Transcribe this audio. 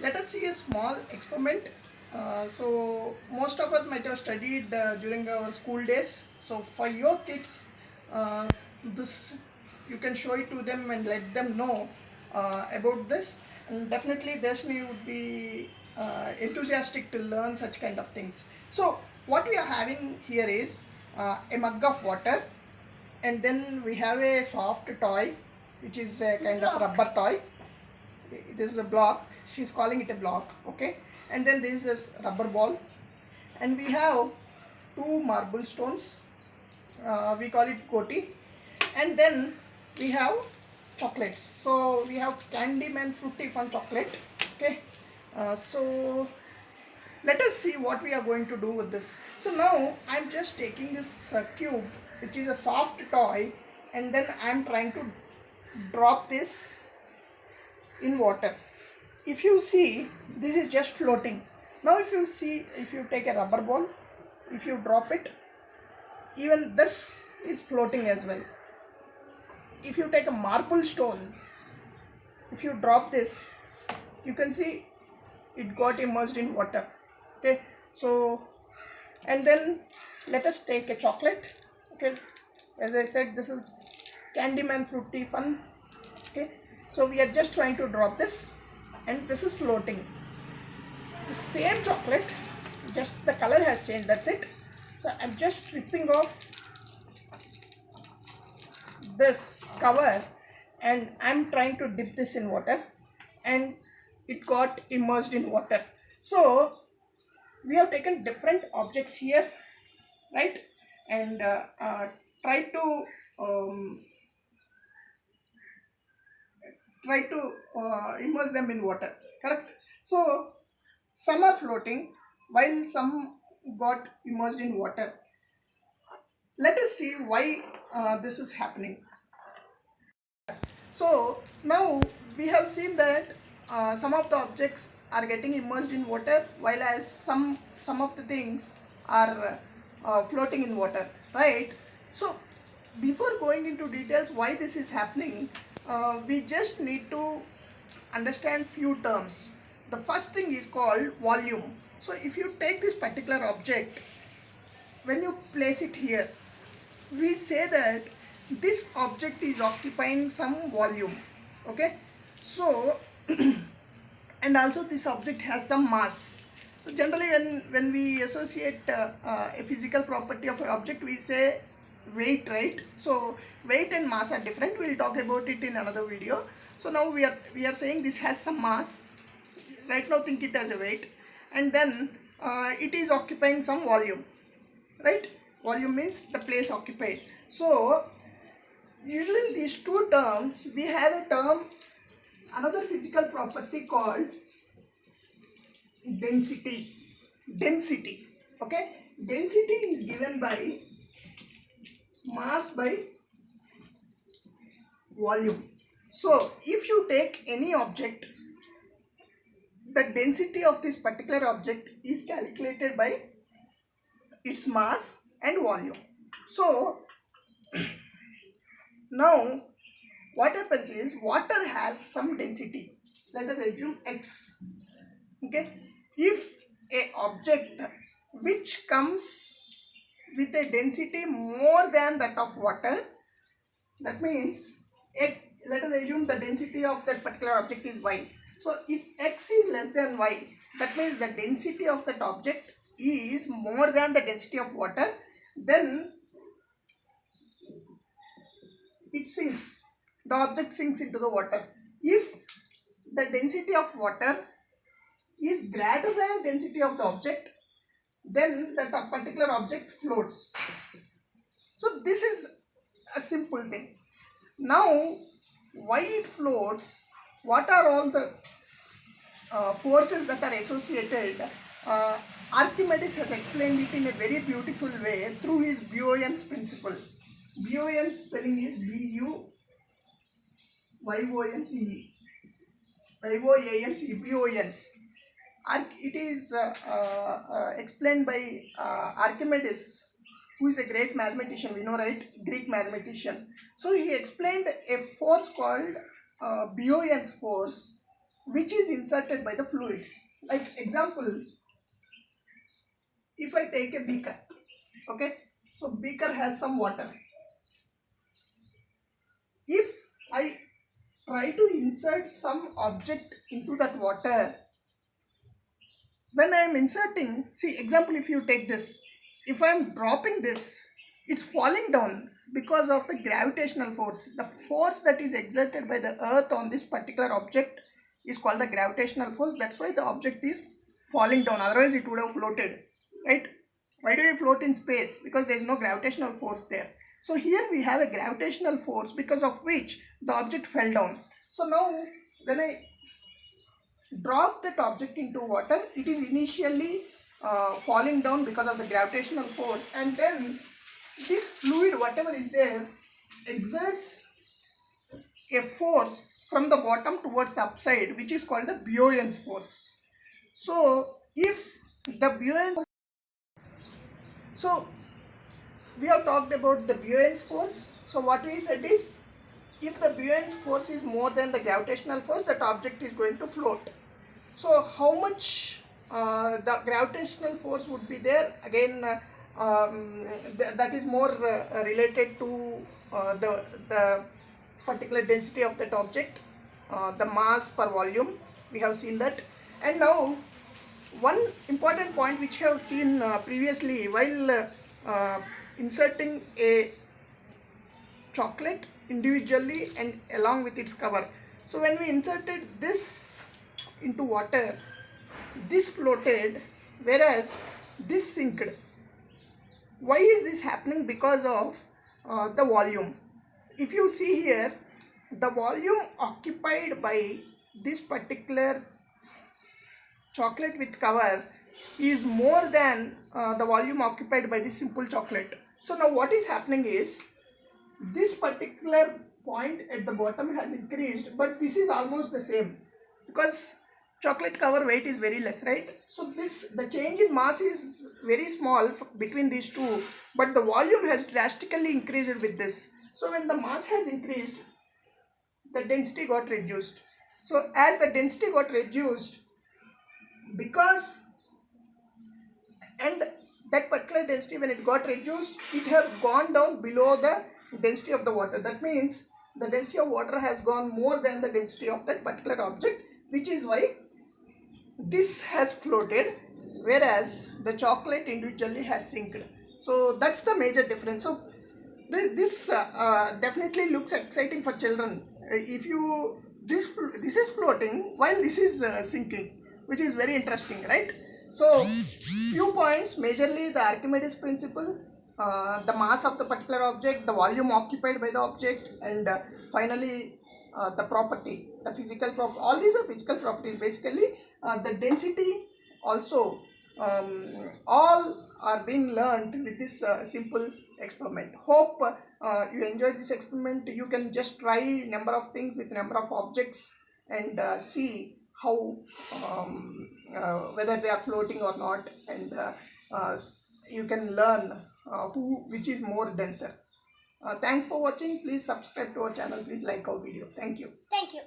Let us see a small experiment. So most of us might have studied during our school days. So for your kids, this you can show it to them and let them know about this, and definitely Dashmi would be enthusiastic to learn such kind of things. So what we are having here is a mug of water, and then we have a soft toy which is a kind of rubber toy. This is a block, she's calling it a block, okay. And then this is a rubber ball, and we have two marble stones, we call it goti, and then we have chocolates. So we have Candyman Fruity Fun chocolate, okay. So let us see what we are going to do with this. So now I'm just taking this cube which is a soft toy, and then I'm trying to drop this in water. If you see, this is just floating. Now if you see, if you take a rubber ball, if you drop it, even this is floating as well. If you take a marble stone, if you drop this, you can see it got immersed in water, okay. So and then let us take a chocolate, okay. As I said, this is Candyman Fruity Fun, okay. So we are just trying to drop this, and this is floating. The same chocolate, just the color has changed, that's it. So I'm just stripping off this cover, and I'm trying to dip this in water, and it got immersed in water. So we have taken different objects here, right, and try to immerse them in water, correct. So some are floating while some got immersed in water. Let us see why this is happening. So now we have seen that some of the objects are getting immersed in water, while as some of the things are floating in water, right. So before going into details why this is happening, we just need to understand few terms. The first thing is called volume. So if you take this particular object, when you place it here, we say that this object is occupying some volume, okay. So and also this object has some mass. So generally when we associate a physical property of an object, we say weight, right. So weight and mass are different, we'll talk about it in another video. So now we are saying this has some mass. Right now think it as a weight, and then it is occupying some volume, right. Volume means the place occupied. So usually in these two terms we have a term, another physical property called density. Density, okay. Density is given by mass by volume. So if you take any object, the density of this particular object is calculated by its mass and volume. So now what happens is, water has some density, let us assume x, okay. If a object which comes with a density more than that of water, that means let us assume the density of that particular object is y. So if x is less than y, that means the density of that object is more than the density of water, then it sinks, the object sinks into the water. If the density of water is greater than density of the object, then that particular object floats. So this is a simple thing. Now why it floats, what are all the forces that are associated, Archimedes has explained it in a very beautiful way through his Buoyance principle. Buoyance spelling is B-U-Y-O-N-C-E. Buoyance. It is explained by Archimedes, who is a great mathematician, we know, right, Greek mathematician. So he explained a force called Buoyance force, which is inserted by the fluids. Like example, if I take a beaker, okay, so beaker has some water. If I try to insert some object into that water, when I am inserting, see example, if you take this, if I am dropping this, it's falling down because of the gravitational force. The force that is exerted by the earth on this particular object is called the gravitational force. That's why the object is falling down, otherwise it would have floated, right? Why do you float in space? Because there is no gravitational force there. So here we have a gravitational force because of which the object fell down. So now when I drop that object into water, it is initially falling down because of the gravitational force, and then this fluid, whatever is there, exerts a force from the bottom towards the upside, which is called the buoyance force. So if the buoyance, so we have talked about the buoyance force. So what we said is, if the buoyance force is more than the gravitational force, that object is going to float. So how much the gravitational force would be there? Again, that is more related to the particular density of that object, the mass per volume. We have seen that. And now one important point which we have seen previously, while inserting a chocolate individually and along with its cover. So when we inserted this into water, this floated, whereas this sinked. Why is this happening? Because of the volume. If you see here, the volume occupied by this particular chocolate with cover is more than the volume occupied by this simple chocolate. So now what is happening is, this particular point at the bottom has increased, but this is almost the same because chocolate cover weight is very less, right? So the change in mass is very small between these two, but the volume has drastically increased with this. So when the mass has increased, the density got reduced. So as the density got reduced, because, and that particular density, when it got reduced, it has gone down below the density of the water. That means the density of water has gone more than the density of that particular object, which is why this has floated, whereas the chocolate individually has sinked. So that's the major difference. So this definitely looks exciting for children. If you this is floating while this is sinking, which is very interesting, right? So few points, majorly the Archimedes principle, the mass of the particular object, the volume occupied by the object, and finally the property, the physical property. All these are physical properties basically. The density also, all are being learned with this simple experiment. Hope you enjoyed this experiment. You can just try number of things with number of objects and see how whether they are floating or not, and you can learn which is more denser. Thanks for watching. Please subscribe to our channel. Please like our video. Thank you. Thank you.